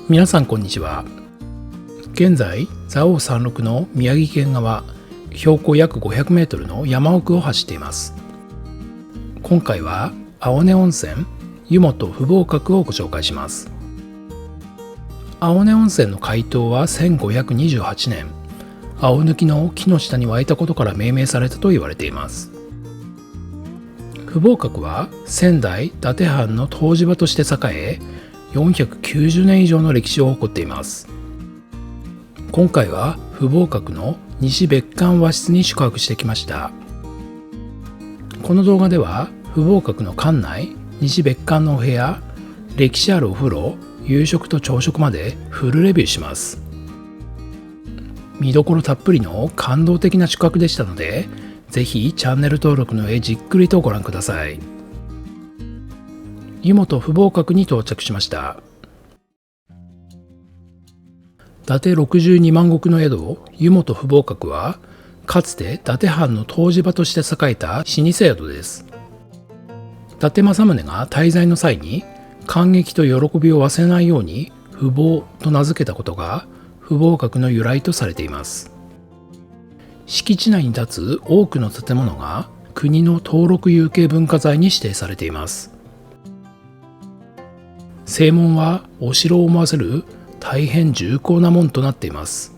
皆さんこんにちは。現在蔵王山麓の宮城県側、標高約500メートルの山奥を走っています。今回は青根温泉湯本不合格をご紹介します。青根温泉の開湯は1528年、青抜きの木の下に湧いたことから命名されたと言われています。不合格は仙台伊達藩の湯治場として栄え、490年以上の歴史を誇っています。今回は不合格の西別館和室に宿泊してきました。この動画では不合格の館内、西別館のお部屋、歴史あるお風呂、夕食と朝食までフルレビューします。見どころたっぷりの感動的な宿泊でしたので、ぜひチャンネル登録の上じっくりとご覧ください。湯本不合格に到着しました。伊達62万石の宿湯本不合格は、かつて伊達藩の湯治場として栄えた老舗宿です。伊達政宗が滞在の際に感激と喜びを忘れないように不合と名付けたことが不合格の由来とされています。敷地内に立つ多くの建物が国の登録有形文化財に指定されています。正門はお城を思わせる大変重厚な門となっています。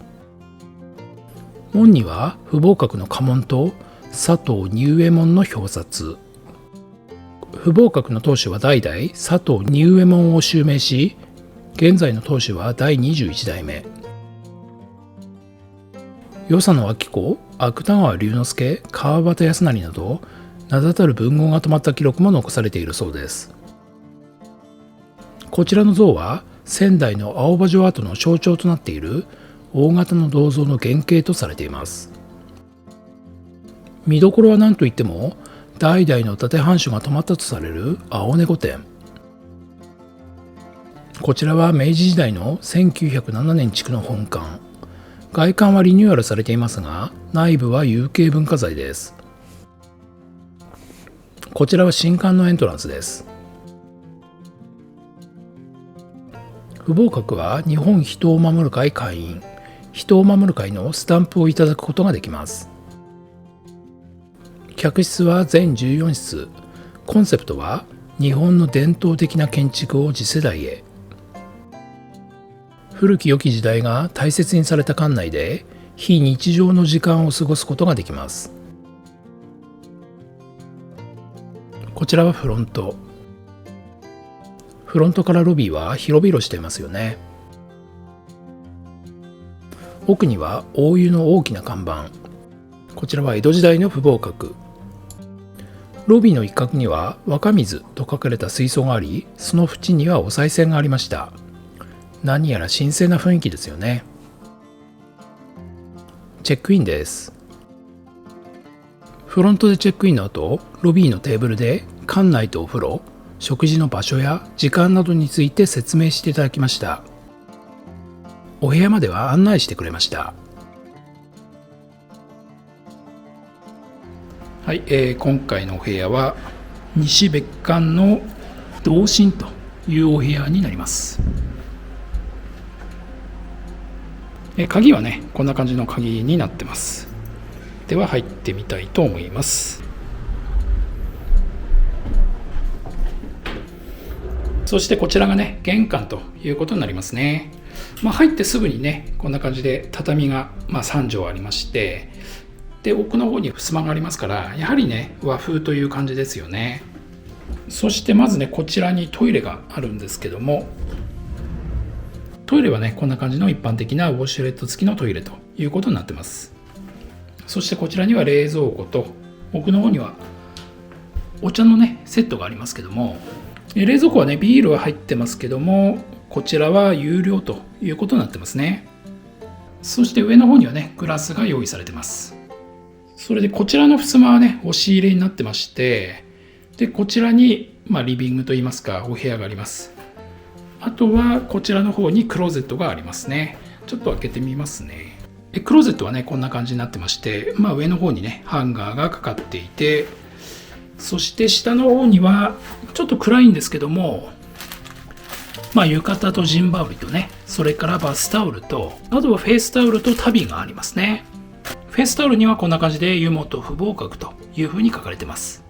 門には不合格の家紋と佐藤仁右衛門の表札。不合格の当主は代々佐藤仁右衛門を襲名し、現在の当主は第21代目。与謝野晶子、芥川龍之介、川端康成など名だたる文豪が泊まった記録も残されているそうです。こちらの像は仙台の青葉城跡の象徴となっている大型の銅像の原型とされています。見どころは何といっても代々の伊達藩主が泊まったとされる青根御殿。こちらは明治時代の1907年築の本館。外観はリニューアルされていますが、内部は有形文化財です。こちらは新館のエントランスです。不合格は日本人を守る会会員、人を守る会のスタンプをいただくことができます。客室は全14室。コンセプトは日本の伝統的な建築を次世代へ。古き良き時代が大切にされた館内で非日常の時間を過ごすことができます。こちらはフロント。フロントからロビーは広々していますよね。奥には大湯の大きな看板。こちらは江戸時代の不合格。ロビーの一角には若水と書かれた水槽があり、その縁にはお賽銭がありました。何やら神聖な雰囲気ですよね。チェックインです。フロントでチェックインの後、ロビーのテーブルで館内とお風呂、食事の場所や時間などについて説明していただきました。お部屋までは案内してくれました。はい、今回のお部屋は西別館の同心というお部屋になります。鍵はね、こんな感じの鍵になってます。では入ってみたいと思います。そしてこちらがね、玄関ということになりますね。入ってすぐにね、こんな感じで畳が3畳ありまして、で奥の方に襖がありますから、やはりね和風という感じですよね。そしてまずね、こちらにトイレがあるんですけども、トイレはねこんな感じの一般的なウォシュレット付きのトイレということになってます。そしてこちらには冷蔵庫と、奥の方にはお茶のねセットがありますけども、冷蔵庫はねビールは入ってますけども、こちらは有料ということになってますね。そして上の方にはねグラスが用意されてます。それでこちらの襖はね押し入れになってまして、でこちらにリビングといいますかお部屋があります。あとはこちらの方にクローゼットがありますね。ちょっと開けてみますね。クローゼットはねこんな感じになってまして、上の方にねハンガーがかかっていて、そして下の方にはちょっと暗いんですけども、浴衣と陣羽織とねそれからバスタオルと、あとはフェイスタオルと足袋がありますね。フェイスタオルにはこんな感じで湯本不合格という風に書かれてます。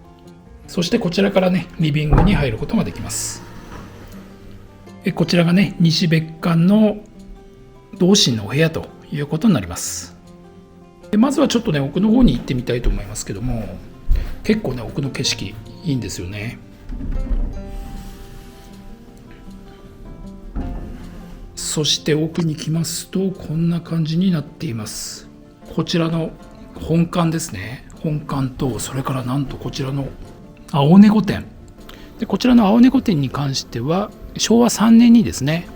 そしてこちらからね、リビングに入ることができます。こちらがね、西別館の同心のお部屋ということになります。まずはちょっとね、奥の方に行ってみたいと思いますけども、結構ね、奥の景色いいんですよね。そして奥に来ますとこんな感じになっています。こちらの本館ですね。本館と、それからなんとこちらの青根御殿で、こちらの青根御殿に関しては昭和3年にですね、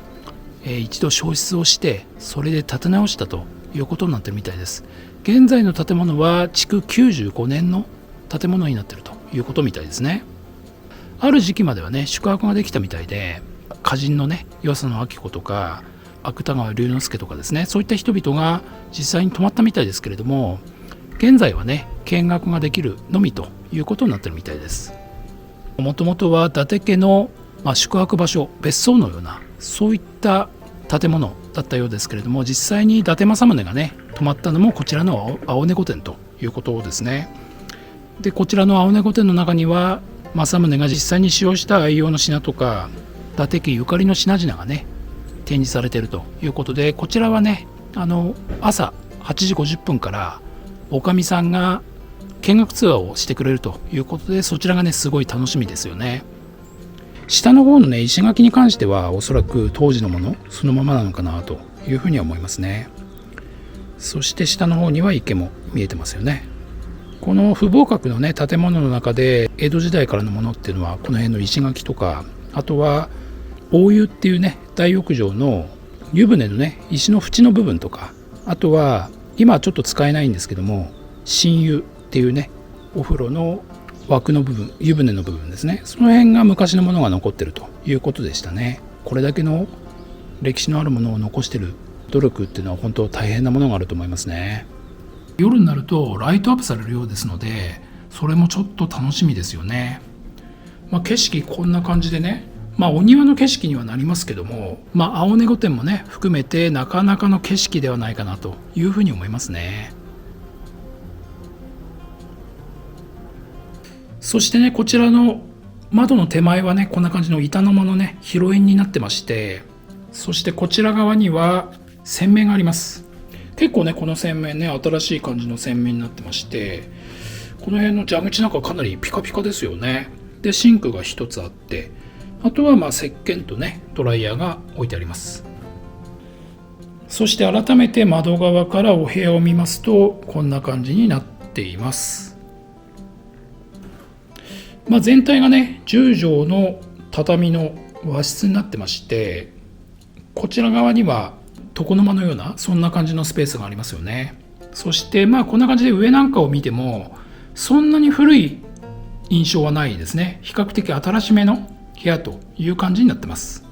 一度焼失をしてそれで建て直したということになってるみたいです。現在の建物は築95年の建物になっているということみたいですね。ある時期まではね、宿泊ができたみたいで、歌人のね、与謝野晶子とか芥川龍之介とかですね、そういった人々が実際に泊まったみたいですけれども、現在はね、見学ができるのみということになってるみたいです。もともとは伊達家の、宿泊場所、別荘のようなそういった建物だったようですけれども、実際に伊達政宗がね、泊まったのもこちらの青根御殿ということですね。で、こちらの青根御殿の中には政宗が実際に使用した愛用の品とか、伊達家ゆかりの品々がね、展示されているということで、こちらはね、朝8時50分からおかみさんが見学ツアーをしてくれるということで、そちらがね、すごい楽しみですよね。下の方のね、石垣に関してはおそらく当時のものそのままなのかなというふうには思いますね。そして下の方には池も見えてますよね。この不合格のね、建物の中で江戸時代からのものっていうのは、この辺の石垣とか、あとは大湯っていうね、大浴場の湯船のね、石の縁の部分とか、あとは今はちょっと使えないんですけども、新湯っていうね、お風呂の枠の部分、湯船の部分ですね、その辺が昔のものが残ってるということでしたね。これだけの歴史のあるものを残してる努力っていうのは本当大変なものがあると思いますね。夜になるとライトアップされるようですので、それもちょっと楽しみですよね。景色こんな感じでね、お庭の景色にはなりますけども、青根御殿もね含めてなかなかの景色ではないかなというふうに思いますね。そしてね、こちらの窓の手前はね、こんな感じの板の間のね、広縁になってまして、そしてこちら側には洗面があります。結構ね、この洗面ね、新しい感じの洗面になってまして、この辺の蛇口なんかかなりピカピカですよね。で、シンクが一つあって、あとは石鹸とね、ドライヤーが置いてあります。そして改めて窓側からお部屋を見ますと、こんな感じになっています。全体がね、10畳の畳の和室になってまして、こちら側には床の間のようなそんな感じのスペースがありますよね。そしてこんな感じで上なんかを見てもそんなに古い印象はないですね。比較的新しめの部屋という感じになってます。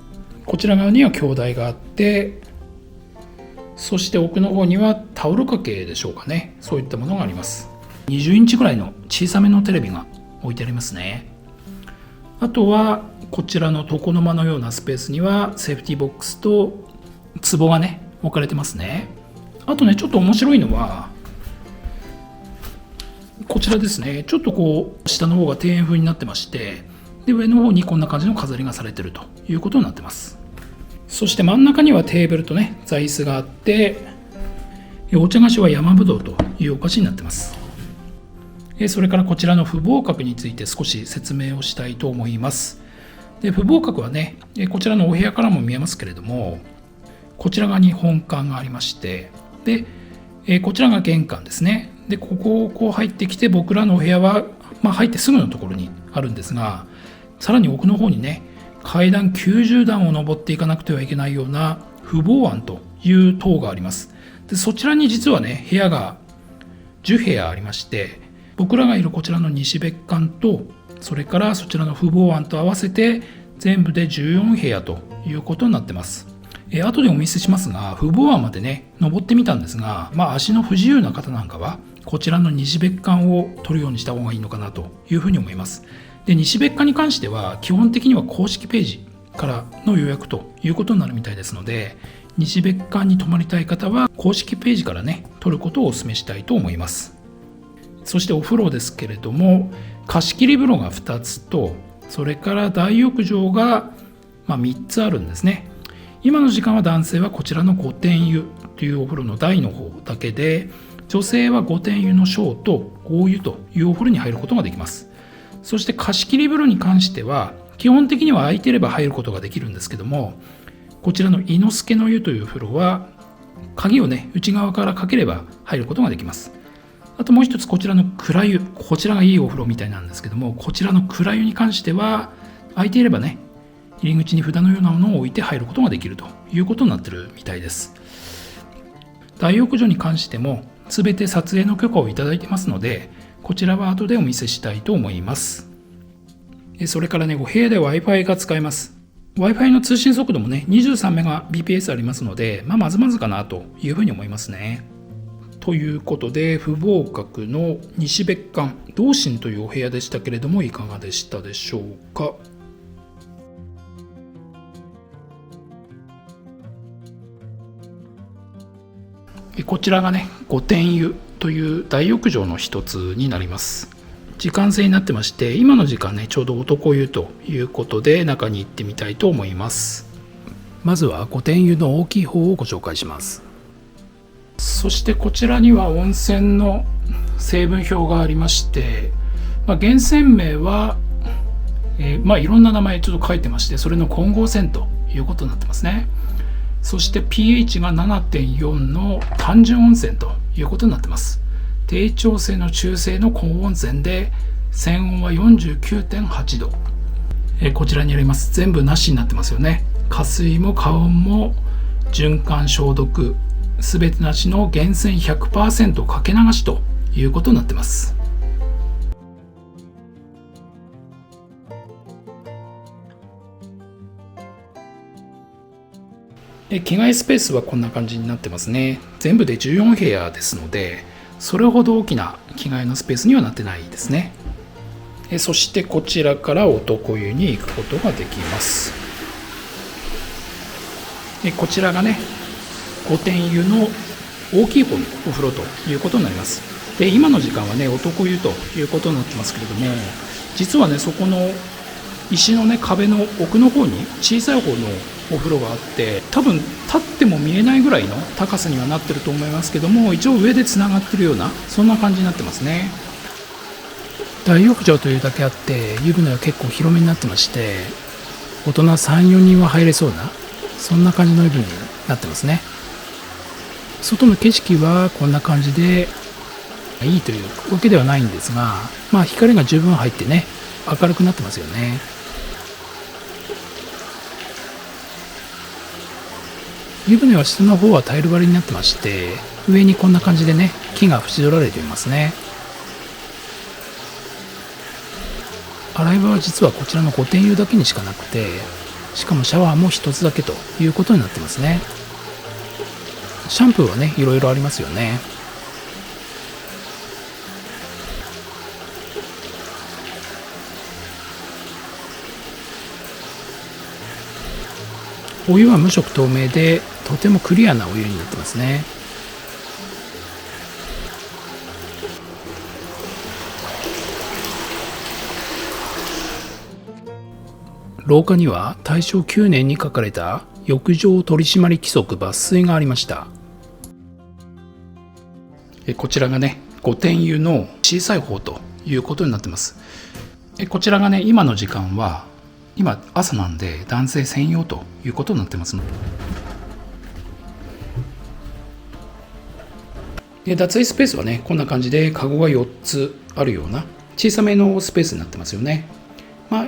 こちら側には鏡台があって、そして奥の方にはタオル掛けでしょうかね、そういったものがあります。20インチぐらいの小さめのテレビが置いてありますね。あとはこちらの床の間のようなスペースにはセーフティーボックスと壺がね置かれてますね。あとね、ちょっと面白いのはこちらですね。ちょっと下の方が庭園風になってまして、で上の方にこんな感じの飾りがされてるということになってます。そして真ん中にはテーブルとね座椅子があって、お茶菓子は山ぶどうというお菓子になってます。それからこちらの不合格について少し説明をしたいと思います。で、不合格はね、こちらのお部屋からも見えますけれども、こちら側に本館がありまして、で、こちらが玄関ですね。で、ここを入ってきて、僕らのお部屋は、入ってすぐのところにあるんですが、さらに奥の方にね、階段90段を登っていかなくてはいけないような不房庵という棟があります。で、そちらに実はね、部屋が10部屋ありまして、僕らがいるこちらの西別館と、それからそちらの不房庵と合わせて全部で14部屋ということになってます。後でお見せしますが、不房庵までね登ってみたんですが、足の不自由な方なんかはこちらの西別館を取るようにした方がいいのかなというふうに思います。で、西別館に関しては基本的には公式ページからの予約ということになるみたいですので、西別館に泊まりたい方は公式ページからね取ることをお勧めしたいと思います。そしてお風呂ですけれども、貸切風呂が2つと、それから大浴場が3つあるんですね。今の時間は男性はこちらの5点湯というお風呂の大の方だけで、女性は5点湯の小と大湯というお風呂に入ることができます。そして貸切風呂に関しては基本的には空いてれば入ることができるんですけども、こちらの猪之助の湯という風呂は鍵をね内側からかければ入ることができます。あともう一つ、こちらの蔵湯、こちらがいいお風呂みたいなんですけども、こちらの蔵湯に関しては空いていればね入り口に札のようなものを置いて入ることができるということになっているみたいです。大浴場に関しても全て撮影の許可をいただいてますので、こちらは後でお見せしたいと思います。それからね、お部屋で Wi-Fi が使えます。Wi-Fi の通信速度もね 23Mbps ありますので、まずまずかなというふうに思いますね。ということで、不合格の西別館同心というお部屋でしたけれども、いかがでしたでしょうか。こちらがね御殿湯という大浴場の一つになります。時間制になってまして、今の時間ねちょうど男湯ということで中に行ってみたいと思います。まずは御殿湯の大きい方をご紹介します。そしてこちらには温泉の成分表がありまして、源泉名は、いろんな名前ちょっと書いてまして、それの混合泉ということになってますね。そして pH が 7.4 の単純温泉ということになってます。低調性の中性の高温泉で、泉温は 49.8 度。こちらにあります。全部なしになってますよね。加水も加温も循環消毒すべてなしの源泉 100% かけ流しということになってます。着替えスペースはこんな感じになってますね。全部で14部屋ですので、それほど大きな着替えのスペースにはなってないですね。そしてこちらから男湯に行くことができます。こちらがね御殿湯の大きい方のお風呂ということになります。で、今の時間はね男湯ということになってますけれども、実はねそこの石のね壁の奥の方に小さい方のお風呂があって、多分立っても見えないぐらいの高さにはなってると思いますけども、一応上でつながってるようなそんな感じになってますね。大浴場というだけあって湯船は結構広めになってまして、大人 3,4 人は入れそうなそんな感じの湯船になってますね。外の景色はこんな感じでいいというわけではないんですが、光が十分入ってね明るくなってますよね。湯船は下の方はタイル張りになってまして、上にこんな感じでね木が縁取られていますね。洗い場は実はこちらの御殿湯だけにしかなくて、しかもシャワーも一つだけということになってますね。シャンプーはねいろいろありますよね。お湯は無色透明でとてもクリアなお湯になってますね。廊下には大正9年に書かれた浴場取締規則抜粋がありました。こちらがね御殿湯の小さい方ということになってます。こちらがね今の時間は今朝なんで男性専用ということになってますので、脱衣スペースはねこんな感じでカゴが4つあるような小さめのスペースになってますよね。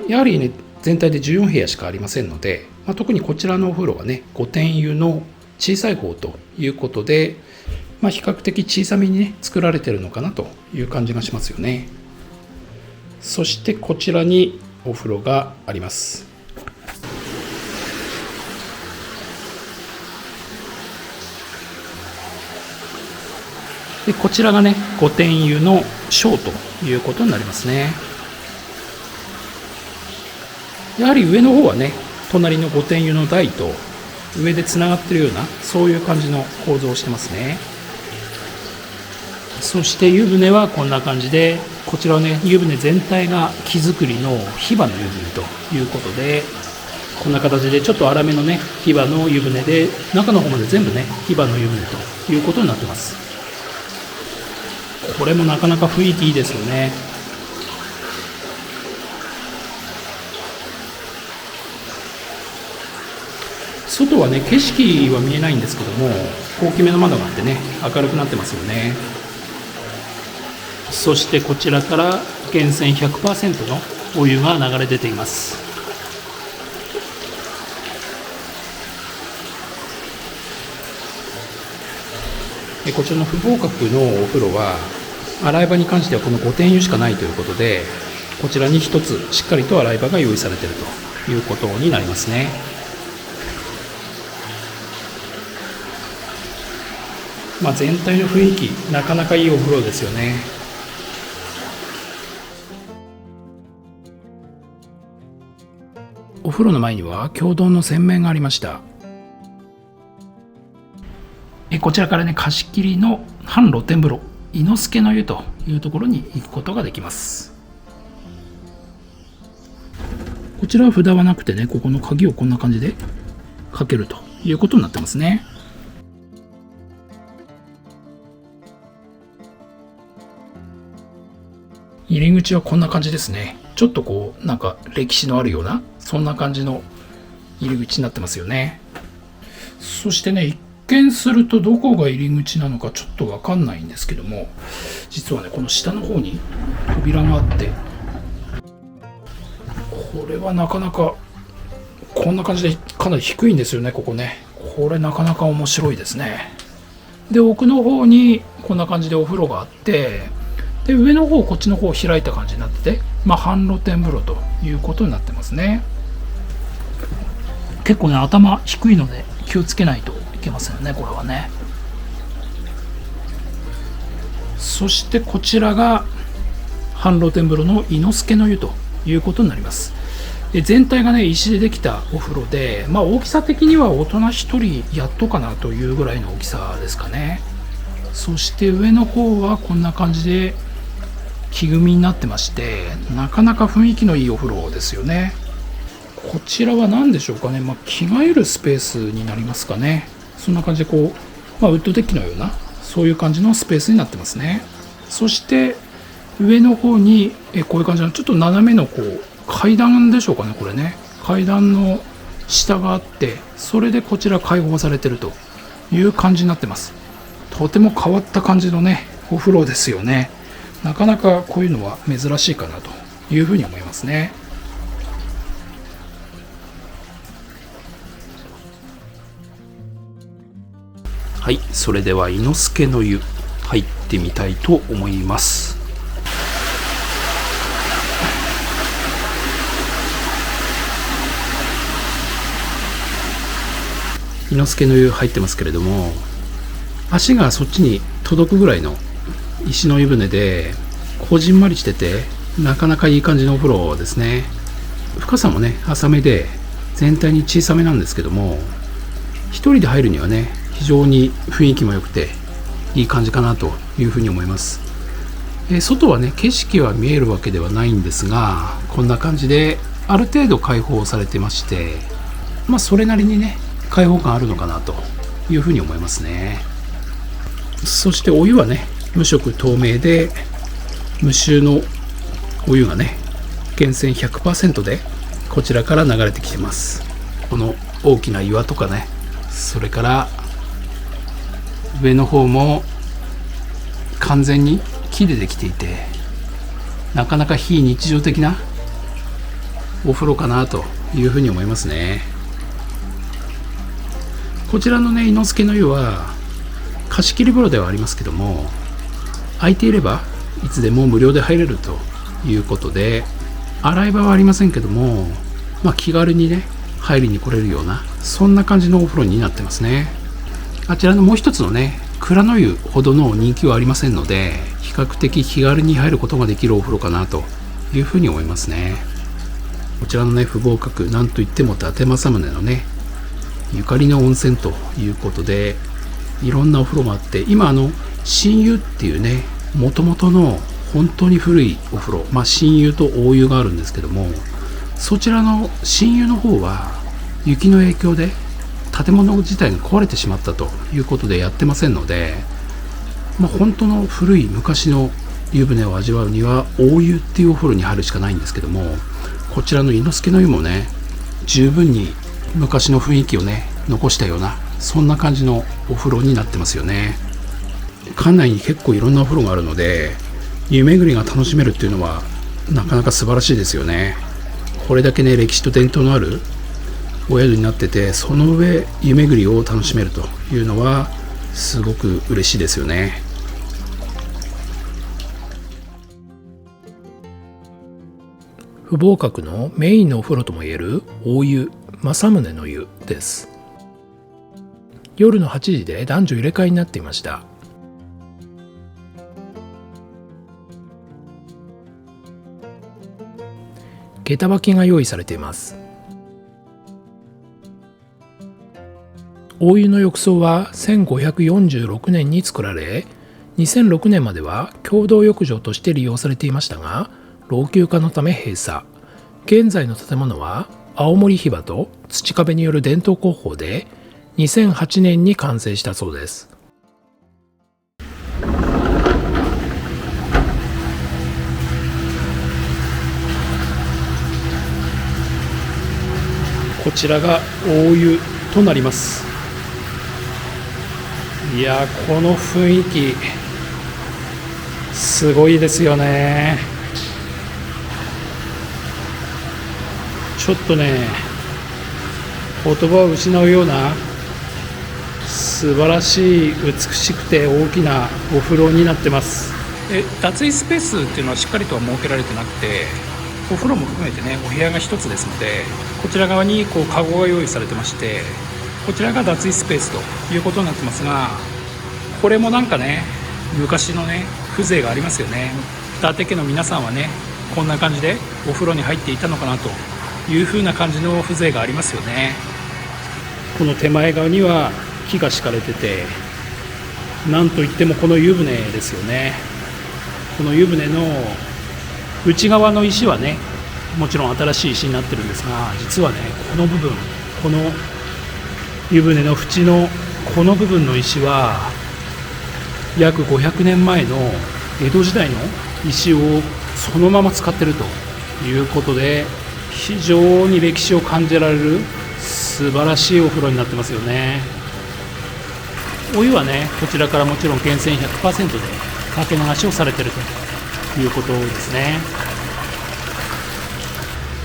やはりね全体で14部屋しかありませんので、特にこちらのお風呂はね御殿湯の小さい方ということで、比較的小さめにね作られてるのかなという感じがしますよね。そしてこちらにお風呂があります。でこちらがね御殿湯の小ということになりますね。やはり上の方はね隣の御殿湯の大と上でつながってるようなそういう感じの構造をしてますね。そして湯船はこんな感じで、こちらはね湯船全体が木造りのヒバの湯船ということで、こんな形でちょっと粗めのねヒバの湯船で、中の方まで全部ねヒバの湯船ということになってます。これもなかなか雰囲気いいですよね。外はね景色は見えないんですけども、大きめの窓があってね明るくなってますよね。そしてこちらから源泉 100% のお湯が流れ出ています。こちらの不合格のお風呂は洗い場に関してはこの5点湯しかないということで、こちらに1つしっかりと洗い場が用意されているということになりますね。全体の雰囲気なかなかいいお風呂ですよね。お風呂の前には共同の洗面がありました。こちらからね貸し切りの半露天風呂伊之助の湯というところに行くことができます。こちらは札はなくてね、ここの鍵をこんな感じでかけるということになってますね。入り口はこんな感じですね。ちょっとこうなんか歴史のあるようなそんな感じの入り口になってますよね。そしてね、一見するとどこが入り口なのかちょっとわかんないんですけども、実はねこの下の方に扉があって、これはなかなかこんな感じでかなり低いんですよね。ここね、これなかなか面白いですね。で奥の方にこんな感じでお風呂があって、で上の方こっちの方開いた感じになってて、半露天風呂ということになってますね。結構ね頭低いので気をつけないといけませんね、これはね。そしてこちらが半露天風呂の伊之助の湯ということになります。全体がね石でできたお風呂で、大きさ的には大人1人やっとかなというぐらいの大きさですかね。そして上の方はこんな感じで木組みになってまして、なかなか雰囲気のいいお風呂ですよね。こちらは何でしょうかね、着替えるスペースになりますかね。そんな感じでこう、ウッドデッキのようなそういう感じのスペースになってますね。そして上の方にこういう感じのちょっと斜めのこう階段でしょうかね、これね階段の下があって、それでこちら開放されてるという感じになってます。とても変わった感じのねお風呂ですよね。なかなかこういうのは珍しいかなというふうに思いますね。はい、それでは伊之助の湯入ってみたいと思います。伊之助の湯入ってますけれども、足がそっちに届くぐらいの石の湯船で、こじんまりしててなかなかいい感じのお風呂ですね。深さもね浅めで全体に小さめなんですけども、一人で入るにはね非常に雰囲気も良くていい感じかなというふうに思います。外はね景色は見えるわけではないんですが、こんな感じである程度開放されてまして、それなりにね開放感あるのかなというふうに思いますね。そしてお湯はね無色透明で無臭のお湯がね源泉 100% でこちらから流れてきてます。この大きな岩とかね、それから上の方も完全に木でできていて、なかなか非日常的なお風呂かなというふうに思いますね。こちらのね伊之助の湯は貸し切り風呂ではありますけども、空いていればいつでも無料で入れるということで、洗い場はありませんけども、気軽にね入りに来れるようなそんな感じのお風呂になってますね。あちらのもう一つのね蔵の湯ほどの人気はありませんので、比較的気軽に入ることができるお風呂かなというふうに思いますね。こちらのね不合格、なんといっても伊達政宗のねゆかりの温泉ということで、いろんなお風呂もあって、今新湯っていうね、もともとの本当に古いお風呂、新湯と大湯があるんですけども、そちらの新湯の方は雪の影響で建物自体が壊れてしまったということでやってませんので、本当の古い昔の湯船を味わうには大湯っていうお風呂に入るしかないんですけども、こちらの猪之助の湯もね、十分に昔の雰囲気をね残したような、そんな感じのお風呂になってますよね。館内に結構いろんなお風呂があるので、湯巡りが楽しめるっていうのはなかなか素晴らしいですよね。これだけね歴史と伝統のあるお宿になってて、その上湯巡りを楽しめるというのはすごく嬉しいですよね。不合格のメインのお風呂ともいえる大湯、政宗の湯です。夜の8時で男女入れ替えになっていました。下駄履きが用意されています。大湯の浴槽は1546年に作られ、2006年までは共同浴場として利用されていましたが、老朽化のため閉鎖。現在の建物は青森ヒバと土壁による伝統工法で2008年に完成したそうです。こちらが大湯となります。いや、この雰囲気すごいですよね。ちょっとね、言葉を失うような素晴らしい、美しくて大きなお風呂になってます。脱衣スペースっていうのはしっかりとは設けられてなくて、お風呂も含めてね、お部屋が一つですので、こちら側にカゴが用意されてまして、こちらが脱衣スペースということになってますが、これもなんかね、昔のね風情がありますよね。二手家の皆さんはね、こんな感じでお風呂に入っていたのかなという風な感じの風情がありますよね。この手前側には木が敷かれてて、なんといってもこの湯船ですよね。この湯船の内側の石はね、もちろん新しい石になってるんですが、実はね、この部分、この湯船の縁のこの部分の石は約500年前の江戸時代の石をそのまま使ってるということで、非常に歴史を感じられる素晴らしいお風呂になってますよね。お湯はね、こちらからもちろん源泉 100% でかけ流しをされているということですね。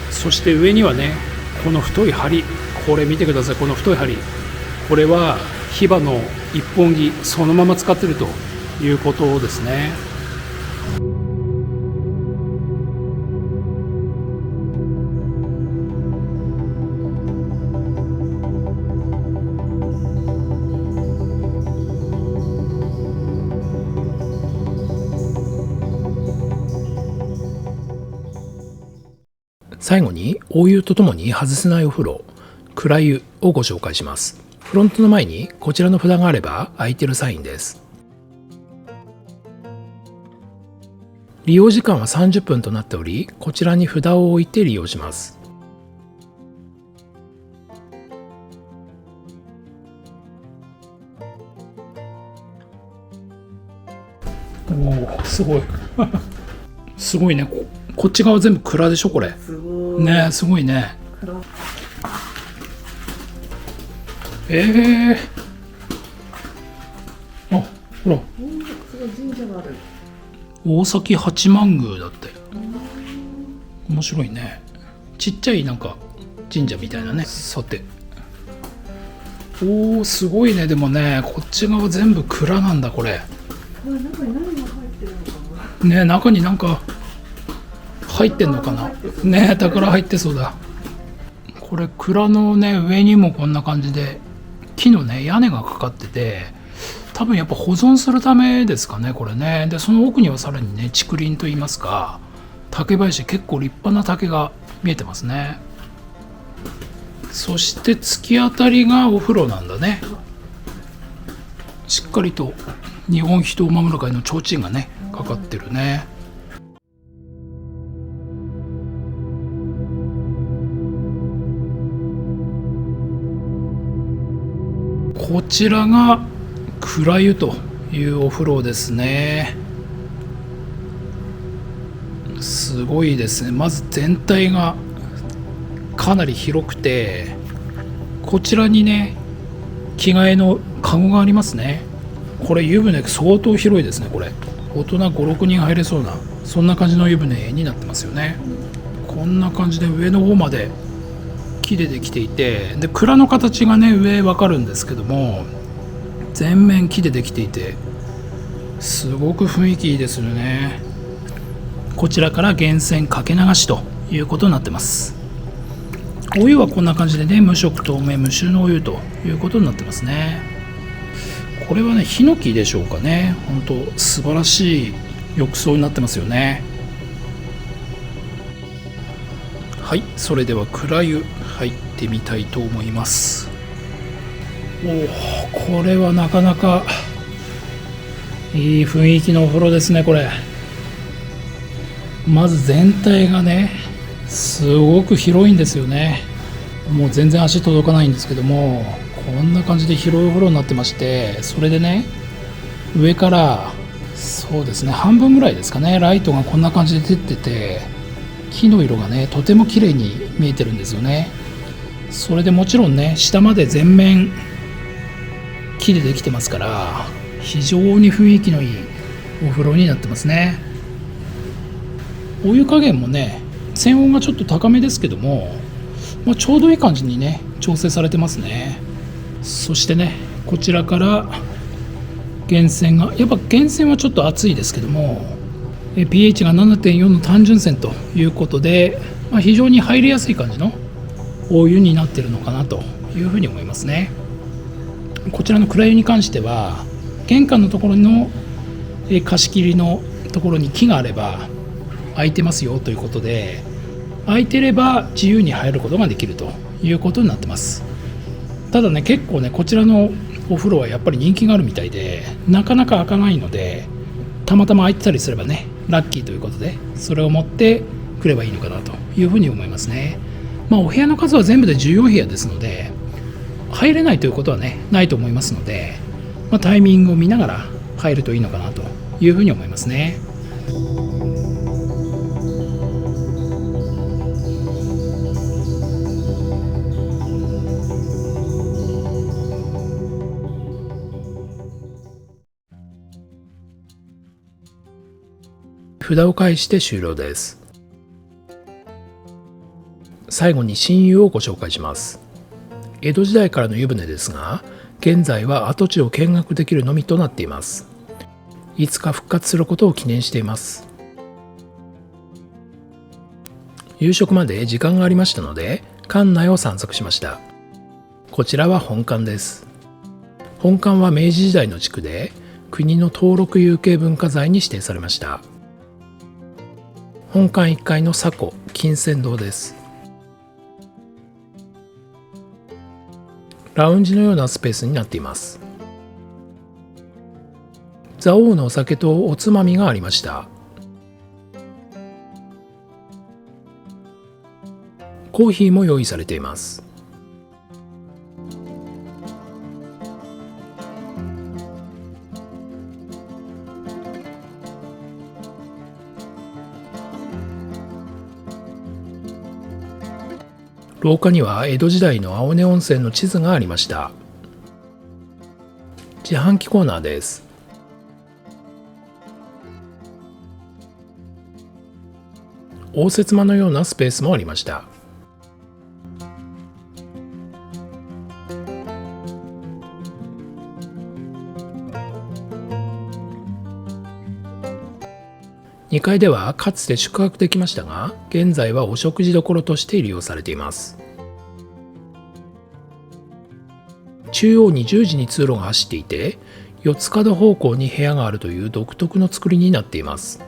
そして上にはね、この太い梁、これ見てください。この太い梁、これはヒバの一本木そのまま使っているということですね。最後に大湯とともに外せないお風呂、暗湯をご紹介します。フロントの前にこちらの札があれば空いてるサインです。利用時間は30分となっており、こちらに札を置いて利用します。おお、すごいすごいね。こっち側全部蔵でしょこれ。すごいね、すごいね。あ、ほら、神社がある。大崎八幡宮だって。面白いね。ちっちゃいなんか神社みたいなね。さて、おお、すごいね。でもね、こっち側全部蔵なんだこれ。中に何が入ってるのかな。ね、中になんか入ってんのかな。ね、宝入ってそうだ。これ蔵のね上にもこんな感じで木のね屋根がかかってて、多分やっぱ保存するためですかねこれね。でその奥にはさらにね竹林といいますか、竹林、結構立派な竹が見えてますね。そして突き当たりがお風呂なんだね。しっかりと日本人を守る会の提灯がねかかってるね。こちらが蔵湯というお風呂ですね。すごいですね。まず全体がかなり広くて、こちらにね着替えのカゴがありますね。これ湯船相当広いですね。これ大人5、6人入れそうな、そんな感じの湯船になってますよね。こんな感じで上の方まで木でできていて、で蔵の形がね上わかるんですけども、全面木でできていてすごく雰囲気いいですよね。こちらから源泉かけ流しということになってます。お湯はこんな感じでね、無色透明無臭のお湯ということになってますね。これはねヒノキでしょうかね。本当素晴らしい浴槽になってますよね。はい、それでは蔵湯入ってみたいと思います。これはなかなかいい雰囲気のお風呂ですね。これまず全体がねすごく広いんですよね。もう全然足届かないんですけども、こんな感じで広いお風呂になってまして、それでね上からそうですね半分ぐらいですかね、ライトがこんな感じで出てて、木の色がねとても綺麗に見えてるんですよね。それでもちろんね下まで全面木でできてますから、非常に雰囲気のいいお風呂になってますね。お湯加減もね泉温がちょっと高めですけども、ちょうどいい感じにね調整されてますね。そしてねこちらから源泉が、やっぱ源泉はちょっと熱いですけども pH が 7.4 の単純泉ということで、非常に入りやすい感じのお湯になってるのかなというふうに思いますね。こちらの蔵湯に関しては玄関のところの貸し切りのところに木があれば空いてますよということで、空いてれば自由に入ることができるということになってます。ただね結構ねこちらのお風呂はやっぱり人気があるみたいで、なかなか開かないので、たまたま空いてたりすればねラッキーということで、それを持ってくればいいのかなというふうに思いますね。お部屋の数は全部で14部屋ですので、入れないということはねないと思いますので、タイミングを見ながら入るといいのかなというふうに思いますね。札を返して終了です。最後に新湯をご紹介します。江戸時代からの湯船ですが、現在は跡地を見学できるのみとなっています。いつか復活することを記念しています。夕食まで時間がありましたので、館内を散策しました。こちらは本館です。本館は明治時代の地区で、国の登録有形文化財に指定されました。本館1階の左庫金銭堂です。ラウンジのようなスペースになっています。蔵王のお酒とおつまみがありました。コーヒーも用意されています。廊下には江戸時代の青根温泉の地図がありました。自販機コーナーです。応接間のようなスペースもありました。2階ではかつて宿泊できましたが、現在はお食事処として利用されています。中央に10時に通路が走っていて、四つ角方向に部屋があるという独特の作りになっています。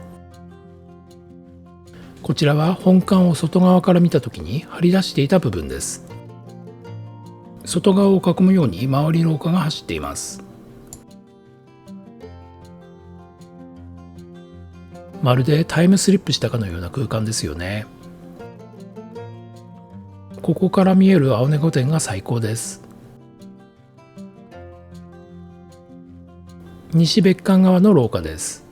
こちらは本館を外側から見た時に張り出していた部分です。外側を囲むように周り廊下が走っています。まるでタイムスリップしたかのような空間ですよね。ここから見える青根御殿が最高です。西別館側の廊下です。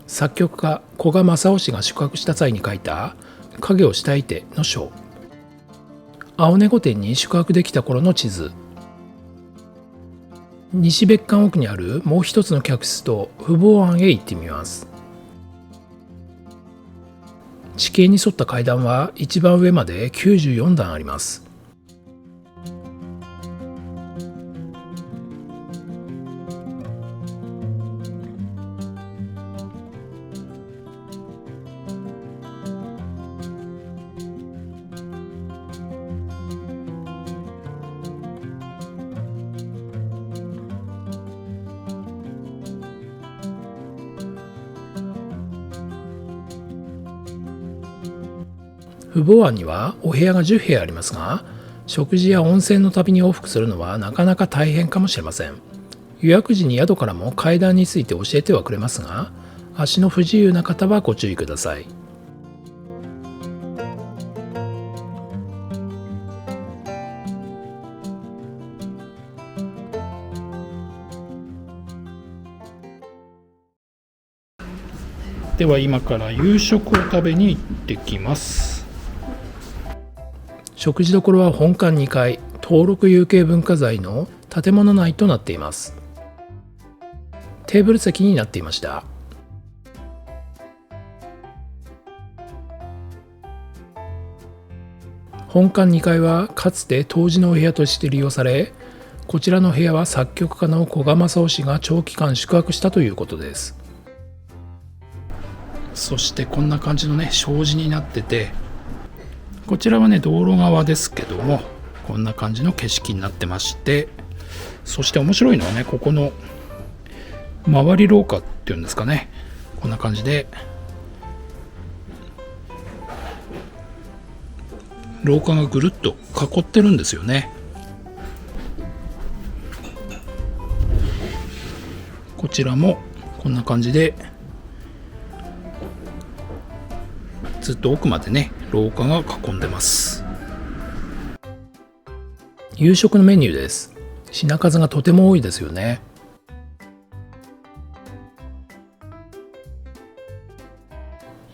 作曲家古賀正夫氏が宿泊した際に書いた「影をしたいて」の章、青根御殿に宿泊できた頃の地図、西別館奥にあるもう一つの客室と父母庵へ行ってみます。地形に沿った階段は一番上まで94段あります。父母庵にはお部屋が10部屋ありますが、食事や温泉の旅に往復するのはなかなか大変かもしれません。予約時に宿からも階段について教えてはくれますが、足の不自由な方はご注意ください。では今から夕食を食べに行ってきます。食事処は本館2階、登録有形文化財の建物内となっています。テーブル席になっていました。本館2階はかつて湯治のお部屋として利用され、こちらの部屋は作曲家の古賀正夫氏が長期間宿泊したということです。そしてこんな感じのね、障子になってて、こちらはね道路側ですけども、こんな感じの景色になってまして、そして面白いのはね、ここの周り廊下っていうんですかね、こんな感じで廊下がぐるっと囲ってるんですよね。こちらもこんな感じでずっと奥までね廊下が囲んでます。夕食のメニューです。品数がとても多いですよね。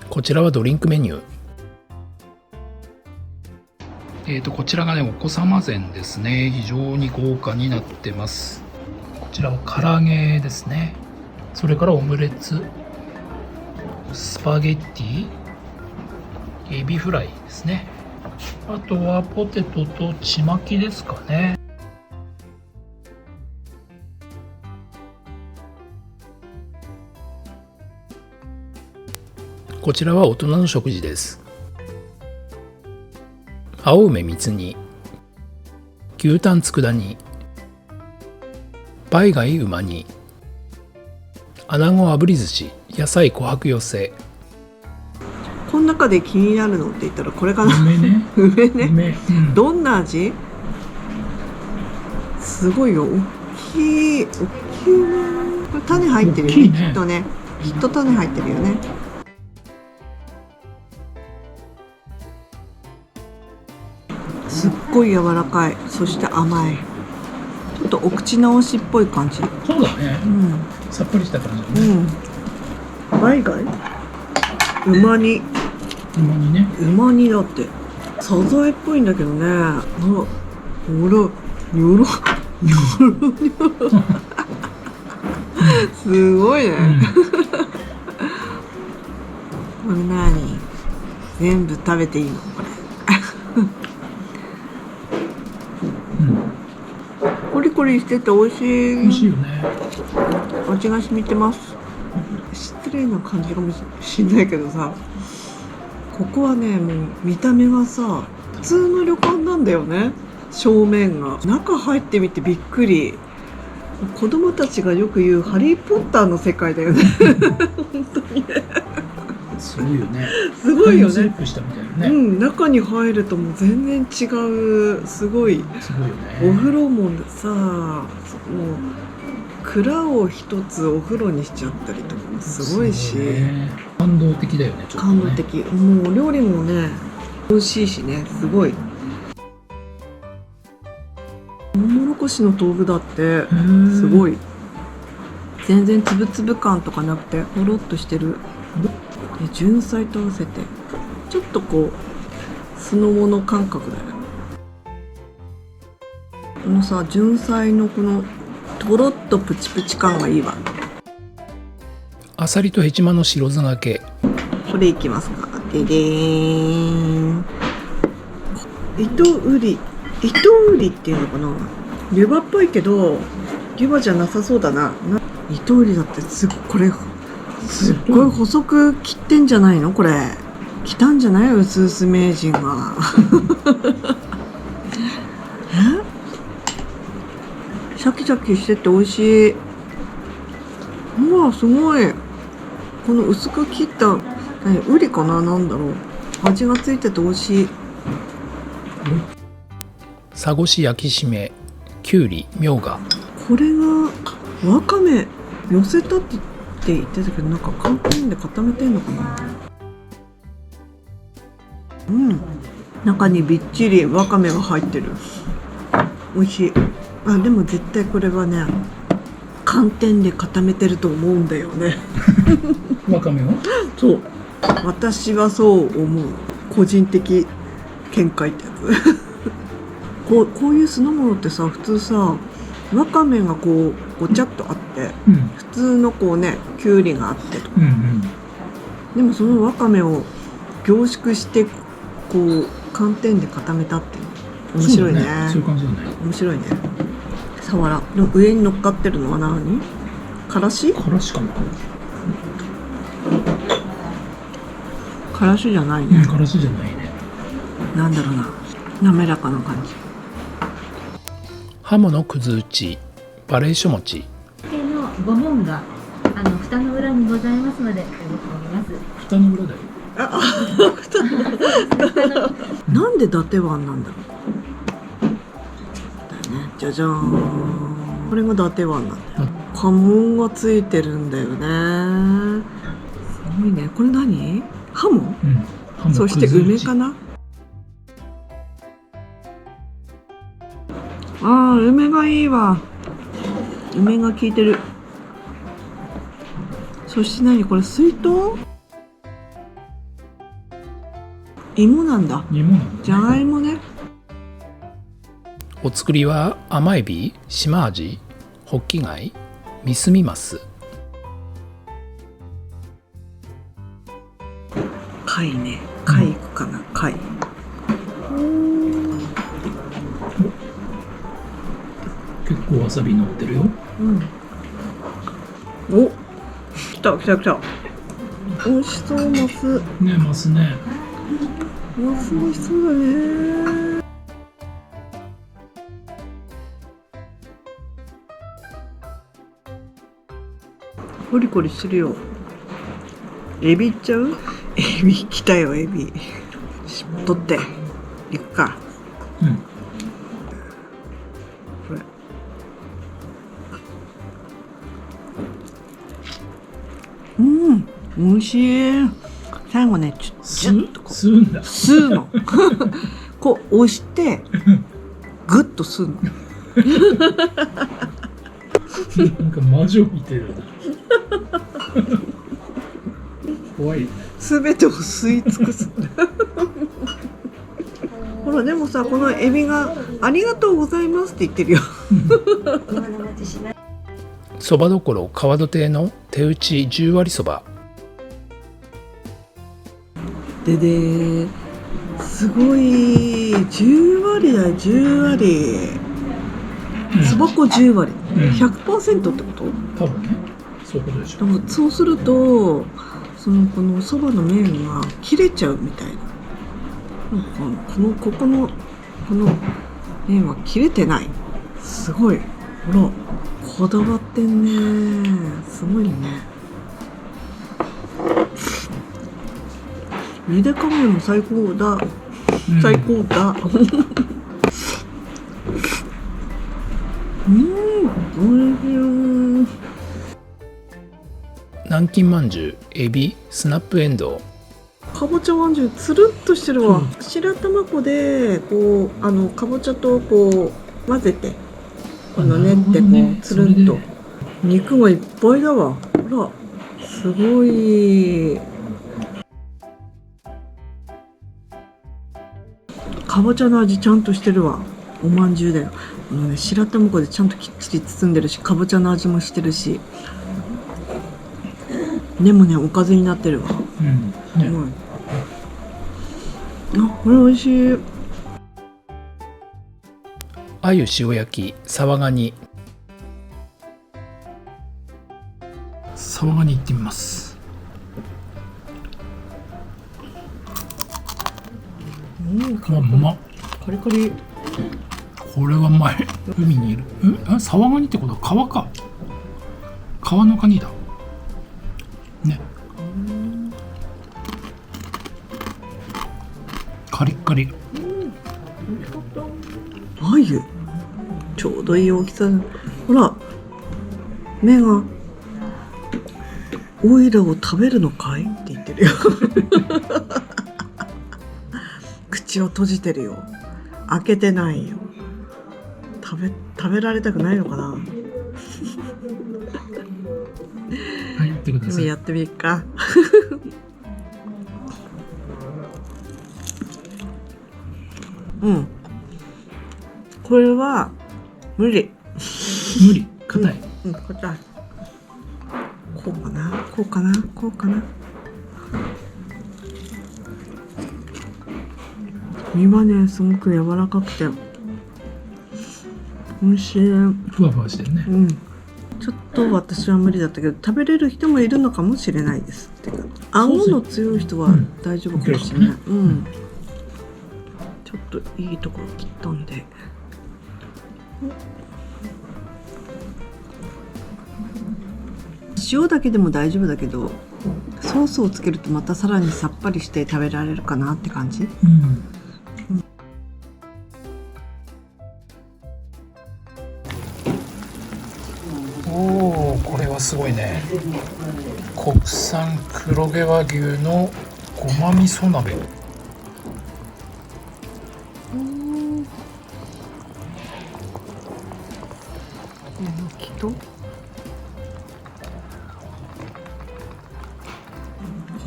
こちらはドリンクメニュー。こちらがねお子様膳ですね。非常に豪華になってます。こちらは唐揚げですね。それからオムレツ、スパゲッティ、エビフライですね。あとはポテトとちまきですかね。こちらは大人の食事です。青梅みつ煮、牛タン佃煮、バイ貝馬煮、穴子炙り寿司、野菜琥珀寄せ。この中で気になるのって言ったらこれかな。梅ね。梅ね。梅、どんな味？すごいよ。大きい。大きいね。これ種入ってるよね。きっとね。きっと種入ってるよね。すっごい柔らかい。そして甘い。ちょっとお口直しっぽい感じ。そうだね。さっぱりした感じだね。バイ貝？馬煮。馬煮ね。馬煮だって。サザエっぽいんだけどね。ほら、ニョロニョロニョロ。すごいね。これ何？全部食べていいのこれ。コリコリしてて美味しい。美味しいよね。味が染みてます。失礼な感じかもしんないけどさ、ここはねもう見た目がさ普通の旅館なんだよね。正面が中入ってみてびっくり。子供たちがよく言うハリーポッターの世界だよね。本当にね。すごいよね。すごいよね。タイムスリップしたみたいなね。中に入るともう全然違う、すごい。すごいよね。お風呂もさ、もう蔵を一つお風呂にしちゃったりとかもすごいし、ね、感動的だよね。ちょっとね、感動的。もう料理もね美味しいしね、すごい。トウモロコシの豆腐だってすごい、全然つぶつぶ感とかなくてほろっとしてる。で純菜と合わせてちょっとこう酢の物感覚だよね。このさ純菜のこのとろっとプチプチ感がいいわ。あさりとヘチマの白酢がけ。これいきますか。ででーん。糸売りっていうのかな。湯葉っぽいけど湯葉じゃなさそうだな。糸売りだってこれすっごい細く切ってんじゃないの。これ来たんじゃない、うすうす名人がシャキシャキしてて美味しい。うわすごい。この薄く切ったウリかな、なんだろう、味がついてて美味しい。佐越し焼きしめ、きゅうり、みょうが。これがわかめ寄せたって言ってたけど、なんか寒天で固めてんのかな。中にびっちりわかめが入ってる。美味しい。あ、でも絶対これはね寒天で固めてると思うんだよねわかめを。そう、私はそう思う。個人的見解ってやつこういう酢の物ってさ、普通さわかめがこうごちゃっとあって、普通のこうねきゅうりがあってとか、でもそのわかめを凝縮してこう寒天で固めたっていう面白いね。そういう感じだね。面白いね。さわらの上に乗っかってるのは何？からし？からしかな。からしじゃないね。からしじゃないね。なんだろうな、滑らかな感じ。ハモのくず打ち、バレーショ餅。のご門が蓋の裏にございますので、おります。蓋の裏だよ。なんで伊達湾なんだろう。だよね。じゃじゃーん。これが伊達湾なんだよ。家紋がついてるんだよね。すごいね。これ何？ハモ？ハモそして梅かな。ああ、梅がいいわ。梅が効いてる。そして何これ、水筒？芋なんだ。芋なんだ。じゃがいもね。お作りは甘エビ、島アジ、ホッキ貝、ミスミマス。貝ね。貝いくかな。貝。結構わさび乗ってるよ。お、来た。美味しそう、マス。ね、マスね。マス美味しそうだね。コリコリしてるよ。エビいっちゃう？エビ来たよ、エビ。取っていくか。これ。美味しい。最後ね、ちゅっとこう吸うんだ。吸うのこう押してグッと吸うのなんか魔女見てるな怖い。すべてを吸い尽くすほら、でもさ、このエビがありがとうございますって言ってるよそばどころ川戸亭の手打ち10割そば。でですごい10割だよ。10割そば粉10割、100% ってこと？多分ね、そういうことでしょ。でもそうするとこのそばの麺が切れちゃうみたいな。この麺は切れてない。すごい。ほら、こだわってんね。すごいね。ゆで加減も最高だ。最高だ。おいしい。南京まんじゅう、エビ、スナップエンドウ。かぼちゃまんじゅうつるっとしてるわ。白玉粉でこうかぼちゃとこう混ぜて練ってこうつるんと。肉がいっぱいだわ。ほらすごい。かぼちゃの味ちゃんとしてるわ。おまんじゅうだよ。白玉粉でちゃんときっちり包んでるし、かぼちゃの味もしてるし、でもねおかずになってるわ。これ美味しい。あゆ塩焼き、サワガニ。サワガニいってみます。うまっ。カリカリ。これはうまい。海にいる。サワガニってことは川か。川のカニだ。ね。カリッカリ。あゆ。ちょうどいい大きさ。ほら。目が。オイラを食べるのかいって言ってるよ。口を閉じてるよ。開けてないよ。食べられたくないのかな。はい、やってください。やってみっか。これは無理。無理。硬い。硬い。こうかな。こうかな。こうかな。身はねすごく柔らかくて美味しい。ふわふわしてるね。ちょっと私は無理だったけど食べれる人もいるのかもしれないです。ってか顎の強い人は大丈夫かもしれない。ちょっといいところ切ったんで。塩だけでも大丈夫だけどソースをつけるとまたさらにさっぱりして食べられるかなって感じ。おお、これはすごいね。国産黒毛和牛のごま味噌鍋。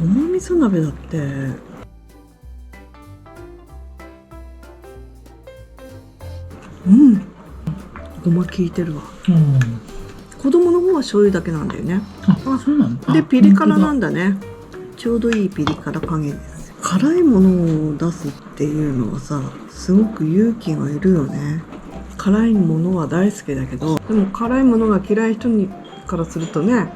ごま味噌鍋だって。ごま効いてるわ。子供の方は醤油だけなんだよね。そうなんだ。でピリ辛なんだね。ちょうどいいピリ辛加減です。辛いものを出すっていうのはさ、すごく勇気がいるよね。辛いものは大好きだけど、でも辛いものが嫌い人からするとね、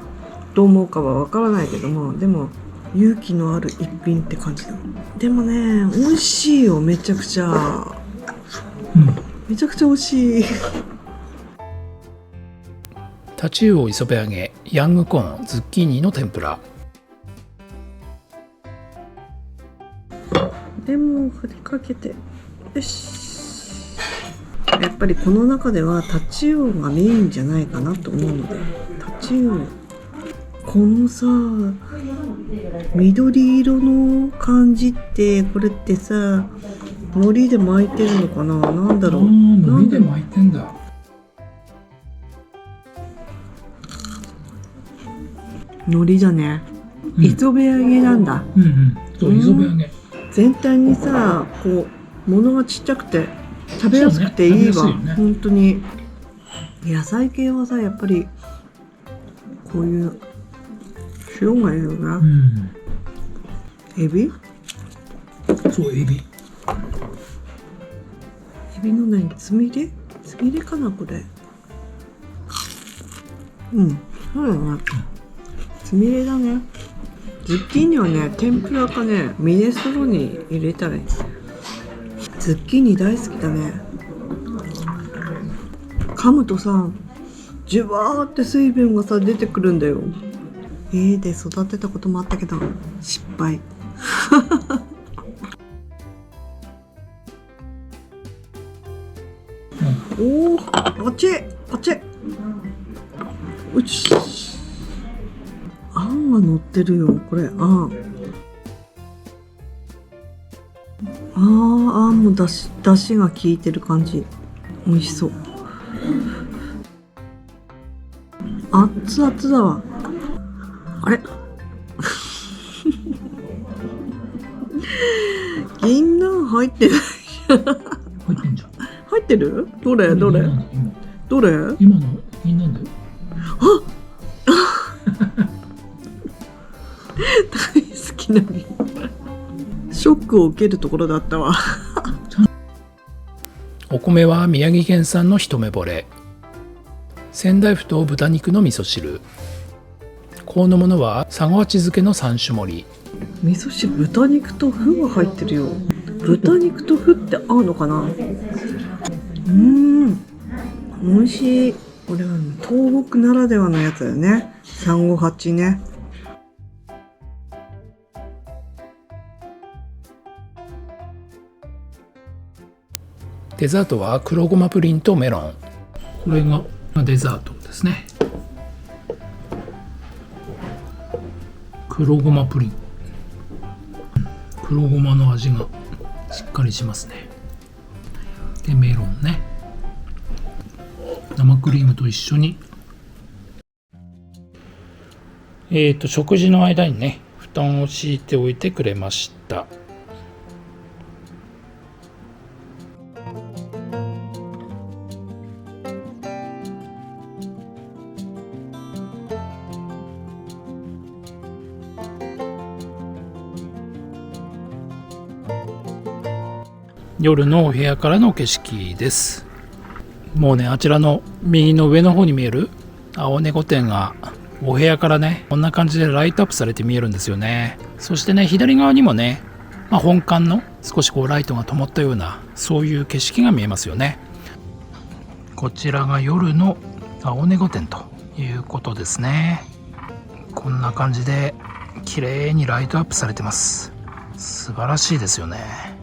どう思うかはわからないけども、でも勇気のある一品って感じだ。でもね美味しいよ。めちゃくちゃ、めちゃくちゃ美味しい。タチウオ磯辺揚げ、ヤングコーン、ズッキーニの天ぷら。レモンを振りかけて、よし。やっぱりこの中ではタチウオがメインじゃないかなと思うので、タチウオ、このさ緑色の感じって、これってさ海苔で巻いてるのかな。なんだろう。海苔で巻いてんだ。海苔だね。磯辺揚げなんだ。そう、磯辺揚げ。全体にさこう物がちっちゃくて食べやすくていいわ。本当に野菜系はさやっぱりこういう塩がいいよな。エビ？そう、エビ。エビの何？つみれ？つみれかなこれ。そうだね。つみれだね。ズッキーニはね天ぷらかねミネストローネに入れたらいい。ズッキーニ大好きだね。噛むとさジュワーって水分がさ出てくるんだよ。家で育てたこともあったけど失敗。おお、こっちこっち。うち。あんが乗ってるよ、これ。あん。あんもだしが効いてる感じ。美味しそう。熱々だわ。あれ銀杏入ってない。入ってんじゃん。入ってる？どれどれどれ？今の銀なんだよ。大好きなのにショックを受けるところだったわ。お米は宮城県産の一目惚れ、仙台麩と豚肉の味噌汁、香のものは佐賀味漬けの3種盛り。味噌汁、豚肉と麩が入ってるよ。豚肉と麩って合うのかな。美味しい。これは東北ならではのやつだよね。358ね。デザートは黒ごまプリンとメロン。これがデザートですね。黒ごまプリン、黒ごまの味がしっかりしますね。でメロンね、生クリームと一緒に食事の間にね布団を敷いておいてくれました。夜のお部屋からの景色です。もうね、あちらの右の上の方に見える青猫店がお部屋からねこんな感じでライトアップされて見えるんですよね。そしてね、左側にもね、本館の少しこうライトが灯ったようなそういう景色が見えますよね。こちらが夜の青猫店ということですね。こんな感じで綺麗にライトアップされてます。素晴らしいですよね。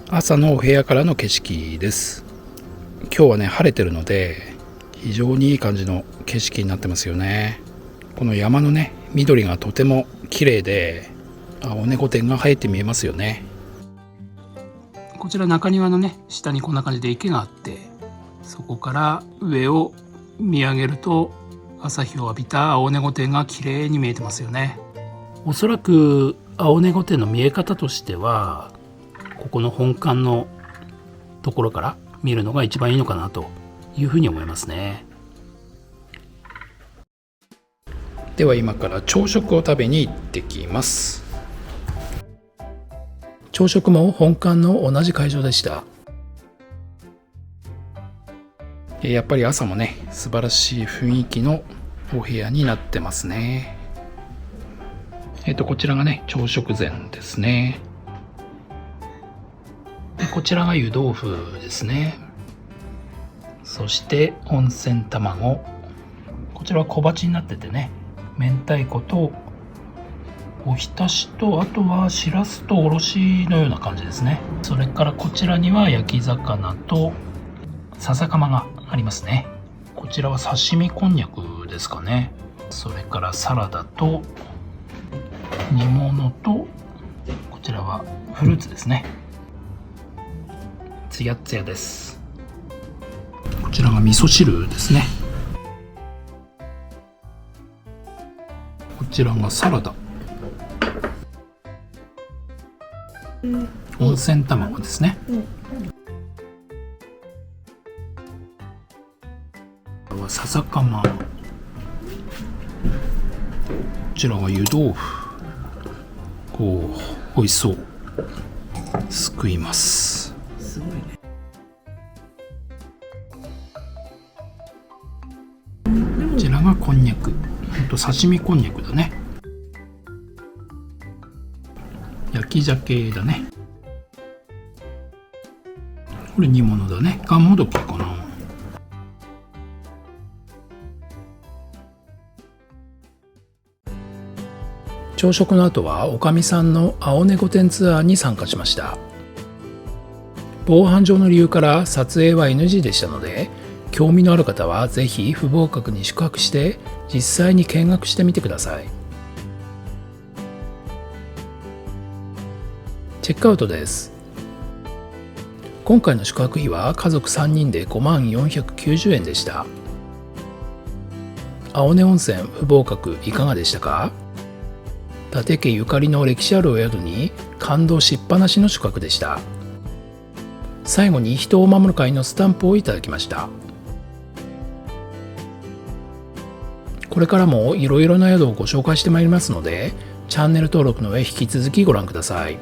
朝のお部屋からの景色です。今日はね晴れてるので非常にいい感じの景色になってますよね。この山のね緑がとても綺麗で青猫天が生えて見えますよね。こちら中庭のね下にこんな感じで池があって、そこから上を見上げると朝日を浴びた青猫天が綺麗に見えてますよね。おそらく青猫天の見え方としてはここの本館のところから見るのが一番いいのかなというふうに思いますね。では今から朝食を食べに行ってきます。朝食も本館の同じ会場でした。やっぱり朝もね素晴らしい雰囲気のお部屋になってますね。こちらがね朝食膳ですね。でこちらが湯豆腐ですね。そして温泉卵、こちらは小鉢になっててね、明太子とおひたしと、あとはしらすとおろしのような感じですね。それからこちらには焼き魚と笹かまがありますね。こちらは刺身こんにゃくですかね。それからサラダと煮物と、こちらはフルーツですね。つやっつやです。こちらが味噌汁ですね。こちらがサラダ、温泉卵ですね。これは笹かま、こちらが湯豆腐。こう美味しそう。すくいます。すごいね。こんにゃく、刺身こんにゃくだね。焼き鮭だね。これ煮物だね。がんもどきかな。朝食の後はおかみさんの青猫御殿ツアーに参加しました。防犯上の理由から撮影は NG でしたので、興味のある方はぜひ不合格に宿泊して実際に見学してみてください。チェックアウトです。今回の宿泊費は家族3人で5490円でした。青根温泉不合格いかがでしたか？伊達家ゆかりの歴史あるお宿に感動しっぱなしの宿泊でした。最後に人を守る会のスタンプをいただきました。これからもいろいろな宿をご紹介してまいりますので、チャンネル登録の上引き続きご覧ください。